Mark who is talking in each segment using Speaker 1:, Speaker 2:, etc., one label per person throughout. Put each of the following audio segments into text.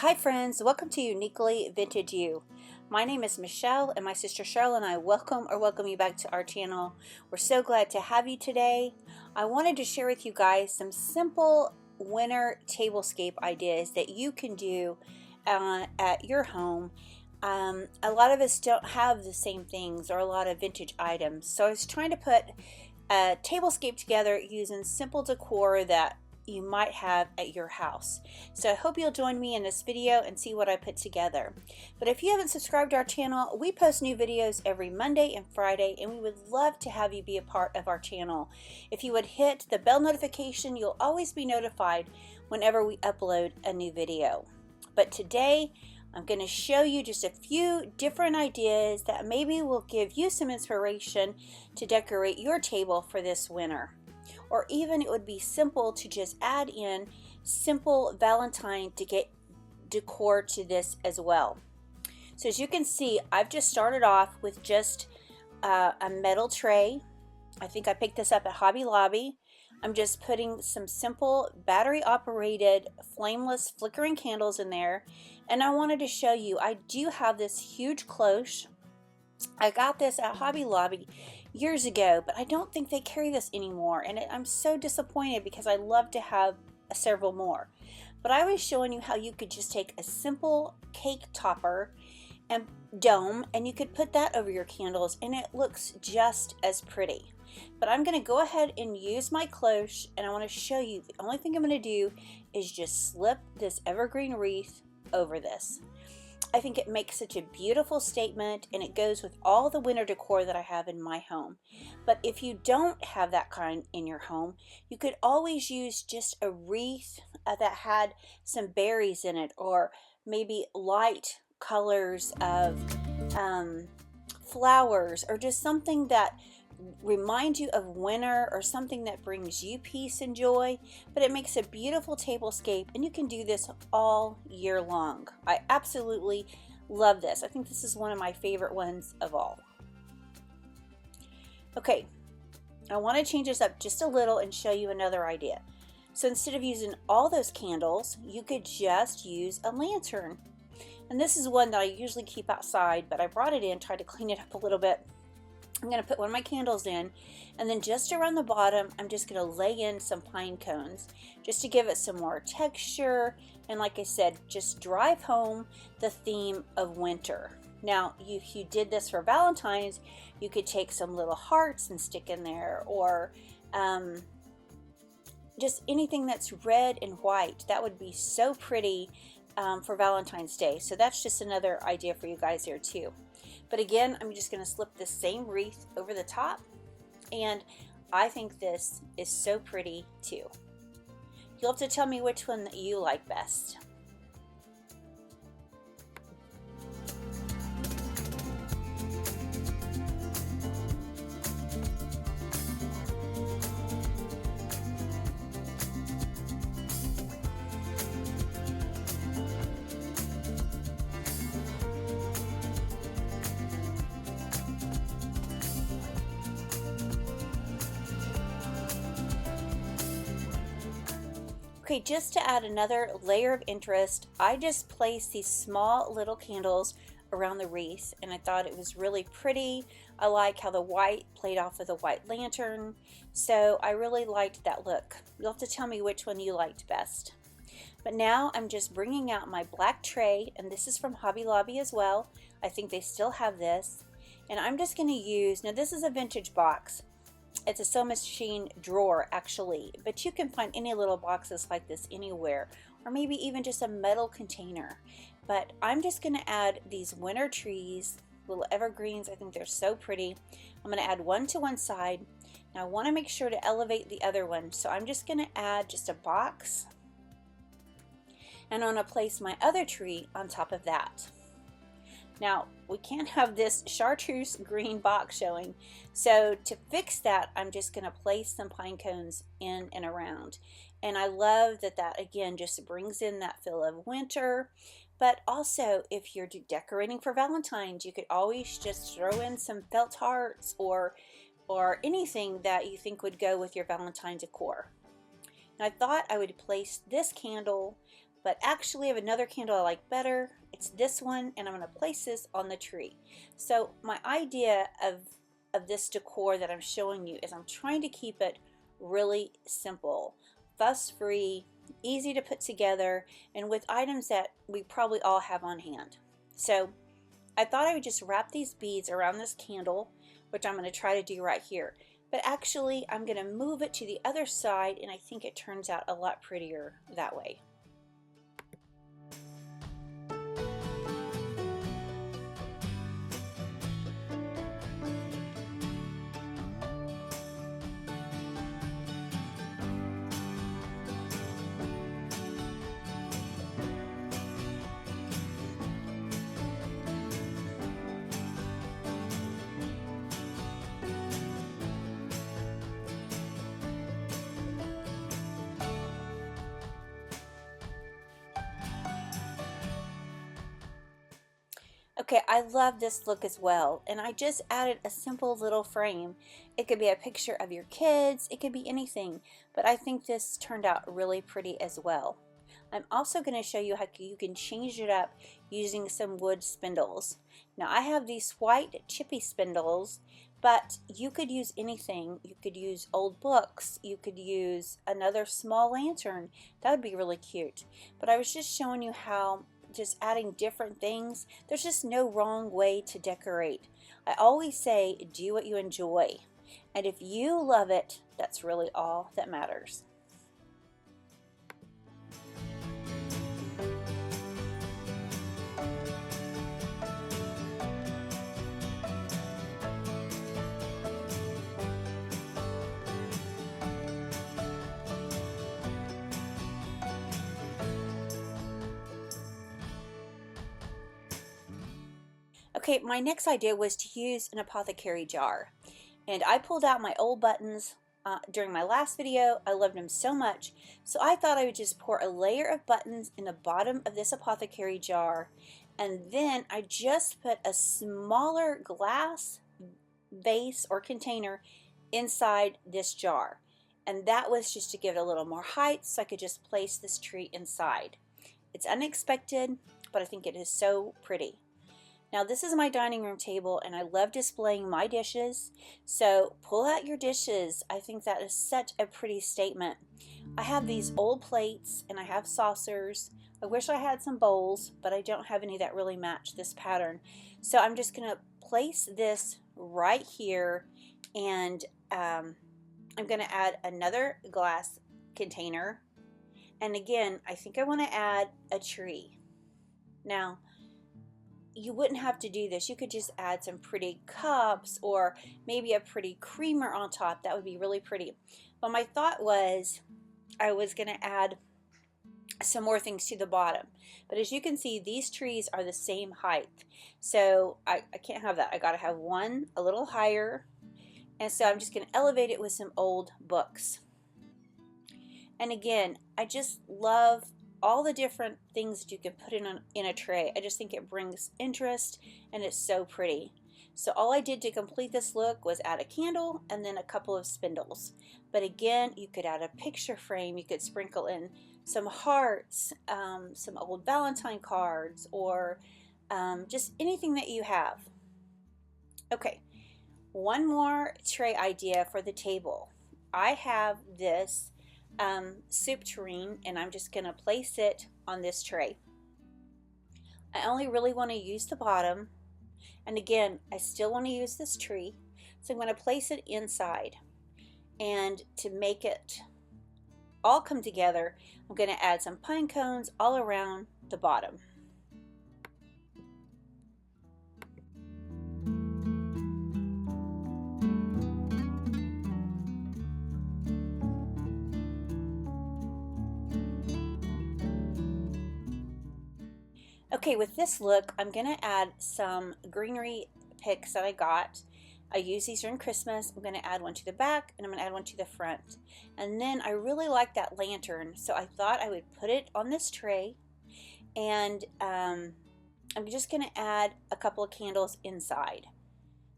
Speaker 1: Hi friends, welcome to YoUniquely Vintage You. My name is Michelle and my sister Cheryl and I welcome you back to our channel. We're so glad to have you today. I wanted to share with you guys some simple winter tablescape ideas that you can do at your home. A lot of us don't have the same things or a lot of vintage items, so I was trying to put a tablescape together using simple decor that you might have at your house. So I hope you'll join me in this video and see what I put together. But if you haven't subscribed to our channel, we post new videos every Monday and Friday, and we would love to have you be a part of our channel. If you would hit the bell notification, you'll always be notified whenever we upload a new video. But today I'm going to show you just a few different ideas that maybe will give you some inspiration to decorate your table for this winter. Or even it would be simple to just add in simple Valentine to get decor to this as well. So as you can see, I've just started off with just a metal tray. I think I picked this up at Hobby Lobby. I'm just putting some simple battery operated flameless flickering candles in there, and I wanted to show you I do have this huge cloche. I got this at Hobby Lobby years ago, but I don't think they carry this anymore, and I'm so disappointed because I love to have several more. But I was showing you how you could just take a simple cake topper and dome, and you could put that over your candles and it looks just as pretty. But I'm going to go ahead and use my cloche, and I want to show you the only thing I'm going to do is just slip this evergreen wreath over this. I think it makes such a beautiful statement, and it goes with all the winter decor that I have in my home. But if you don't have that kind in your home, you could always use just a wreath that had some berries in it, or maybe light colors of flowers, or just something that remind you of winter, or something that brings you peace and joy. But it makes a beautiful tablescape, and you can do this all year long. I absolutely love this. I think this is one of my favorite ones of all. Okay, I want to change this up just a little and show you another idea. So instead of using all those candles, you could just use a lantern. And this is one that I usually keep outside, but I brought it in, tried to clean it up a little bit. I'm going to put one of my candles in, and then just around the bottom I'm just going to lay in some pine cones just to give it some more texture, and like I said, just drive home the theme of winter. Now if you did this for Valentine's, you could take some little hearts and stick in there, or just anything that's red and white. That would be so pretty for Valentine's Day. So that's just another idea for you guys here too. But again, I'm just going to slip this same wreath over the top, and I think this is so pretty too. You'll have to tell me which one that you like best. Okay, just to add another layer of interest, I just placed these small little candles around the wreath, and I thought it was really pretty. I like how the white played off of the white lantern, so I really liked that look. You'll have to tell me which one you liked best. But now I'm just bringing out my black tray, and this is from Hobby Lobby as well. I think they still have this. And I'm just going to use, now this is a vintage box. It's a sewing machine drawer actually, but you can find any little boxes like this anywhere, or maybe even just a metal container. But I'm just going to add these winter trees, little evergreens. I think they're so pretty. I'm going to add one to one side. Now I want to make sure to elevate the other one, so I'm just going to add just a box, and I'm going to place my other tree on top of that. Now, we can't have this chartreuse green box showing, so to fix that, I'm just going to place some pine cones in and around. And I love that that, again, just brings in that feel of winter. But also, if you're decorating for Valentine's, you could always just throw in some felt hearts, or anything that you think would go with your Valentine decor. And I thought I would place this candle but actually I have another candle I like better. It's this one, and I'm going to place this on the tree. So my idea of this decor that I'm showing you is I'm trying to keep it really simple, fuss-free, easy to put together, and with items that we probably all have on hand. So I thought I would just wrap these beads around this candle, which I'm going to try to do right here. But actually, I'm going to move it to the other side, and I think it turns out a lot prettier that way. Okay, I love this look as well, and I just added a simple little frame. It could be a picture of your kids, it could be anything, but I think this turned out really pretty as well. I'm also going to show you how you can change it up using some wood spindles. Now I have these white chippy spindles, but you could use anything. You could use old books, you could use another small lantern. That would be really cute. But I was just showing you how just adding different things. There's just no wrong way to decorate. I always say do what you enjoy, and if you love it, that's really all that matters. Okay, my next idea was to use an apothecary jar, and I pulled out my old buttons during my last video. I loved them so much, so I thought I would just pour a layer of buttons in the bottom of this apothecary jar, and then I just put a smaller glass vase or container inside this jar, and that was just to give it a little more height so I could just place this tree inside. It's unexpected, but I think it is so pretty. Now this is my dining room table, and I love displaying my dishes, so pull out your dishes. I think that is such a pretty statement. I have these old plates and I have saucers. I wish I had some bowls, but I don't have any that really match this pattern. So I'm just going to place this right here, and I'm going to add another glass container. And again, I think I want to add a tree. Now, you wouldn't have to do this. You could just add some pretty cups or maybe a pretty creamer on top. That would be really pretty. But my thought was I was going to add some more things to the bottom. But as you can see, these trees are the same height. So I can't have that. I got to have one a little higher. And so I'm just going to elevate it with some old books. And again, I just love all the different things that you can put in a tray. I just think it brings interest, and it's so pretty. So all I did to complete this look was add a candle and then a couple of spindles. But again, you could add a picture frame. You could sprinkle in some hearts, some old Valentine cards, or just anything that you have. Okay, one more tray idea for the table. I have this soup tureen, and I'm just going to place it on this tray. I only really want to use the bottom, and again, I still want to use this tree, so I'm going to place it inside. And to make it all come together, I'm going to add some pine cones all around the bottom. Okay, with this look, I'm going to add some greenery picks that I got. I use these during Christmas. I'm going to add one to the back, and I'm going to add one to the front. And then I really like that lantern, so I thought I would put it on this tray. And I'm just going to add a couple of candles inside.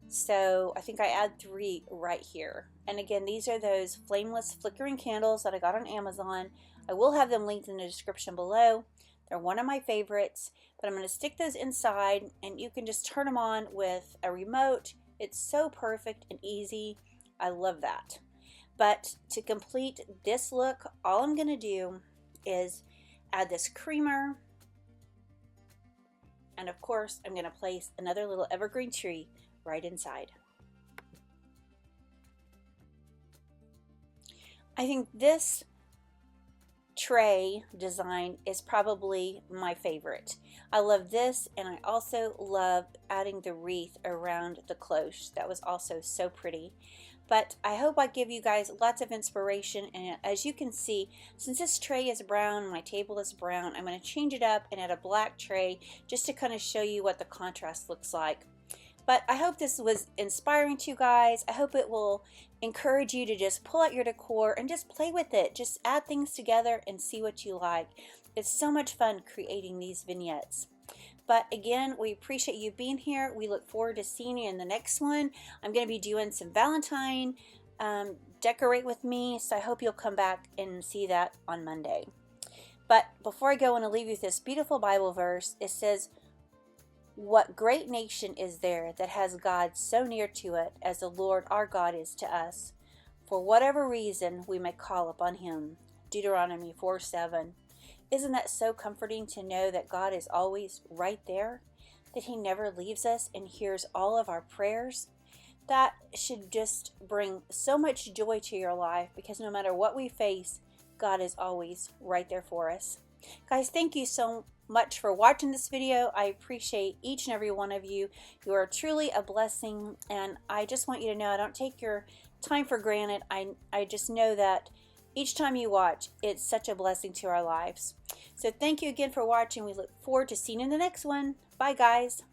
Speaker 1: So I think I add 3 right here. And again, these are those flameless flickering candles that I got on Amazon. I will have them linked in the description below. They're one of my favorites, but I'm going to stick those inside and you can just turn them on with a remote. It's so perfect and easy. I love that. But to complete this look, all I'm going to do is add this creamer. And of course, I'm going to place another little evergreen tree right inside. I think this tray design is probably my favorite. I love this, and I also love adding the wreath around the cloche. That was also so pretty. But I hope I give you guys lots of inspiration, and as you can see, since this tray is brown, my table is brown, I'm going to change it up and add a black tray just to kind of show you what the contrast looks like. But I hope this was inspiring to you guys. I hope it will encourage you to just pull out your decor and just play with it. Just add things together and see what you like. It's so much fun creating these vignettes. But again, we appreciate you being here. We look forward to seeing you in the next one. I'm going to be doing some Valentine decorate with me, so I hope you'll come back and see that on Monday. But before I go, I want to leave you with this beautiful Bible verse. It says, "What great nation is there that has God so near to it as the Lord our God is to us? For whatever reason we may call upon him." Deuteronomy 4:7. Isn't that so comforting to know that God is always right there? That he never leaves us and hears all of our prayers? That should just bring so much joy to your life, because no matter what we face, God is always right there for us. Guys, thank you so much for watching this video. I appreciate each and every one of you. You are truly a blessing, and I just want you to know I don't take your time for granted. I just know that each time you watch, it's such a blessing to our lives. So thank you again for watching. We look forward to seeing you in the next one. Bye, guys.